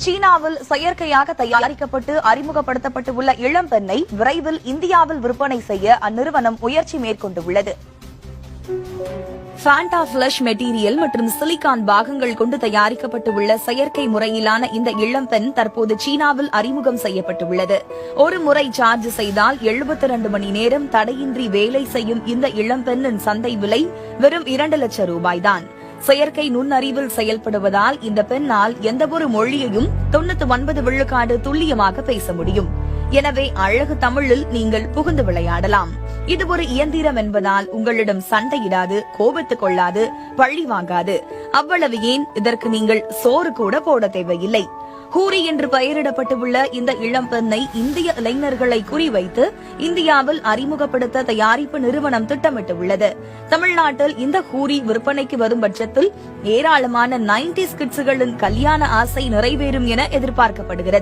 சீனாவில் செயற்கையாக தயாரிக்கப்பட்டு அறிமுகப்படுத்தப்பட்டுள்ள இளம்பெண்ணை விரைவில் இந்தியாவில் விற்பனை செய்ய அந்நிறுவனம் முயற்சி மேற்கொண்டுள்ளது. ஃபேண்டா ஃபிளஷ் மெட்டீரியல் மற்றும் சிலிகான் பாகங்கள் கொண்டு தயாரிக்கப்பட்டுள்ள செயற்கை முறையிலான இந்த இளம்பெண் தற்போது சீனாவில் அறிமுகம் செய்யப்பட்டுள்ளது. ஒரு முறை சார்ஜ் செய்தால் 72 மணி நேரம் தடையின்றி வேலை செய்யும் இந்த இளம்பெண்ணின் சந்தை விலை வெறும் 2 லட்சம் ரூபாய்தான். செயற்கை நுண்ணறிவில் செயல்படுவதால் இந்த பெண்ணால் எந்தவொரு மொழியையும் 99 விழுக்காடு துல்லியமாக பேச முடியும். எனவே அழகு தமிழில் நீங்கள் புகுந்து விளையாடலாம். இது ஒரு இயந்திரம் என்பதால் உங்களிடம் சண்டையிடாது, கோபத்துக் கொள்ளாது, பழி வாங்காது. அவ்வளவு ஏன், இதற்கு நீங்கள் சோறு கூட போட தேவையில்லை. ஹூரி என்று பெயரிடப்பட்டுள்ள இந்த இளம்பெண்ணை இந்திய இளைஞர்களை குறிவைத்து இந்தியாவில் அறிமுகப்படுத்த தயாரிப்பு நிறுவனம் திட்டமிட்டுள்ளது. தமிழ்நாட்டில் இந்த ஹூரி விற்பனைக்கு வரும் பட்சத்தில் ஏராளமான 90s கிட்ஸுகளின் கல்யாண ஆசை நிறைவேறும் என எதிர்பார்க்கப்படுகிறது.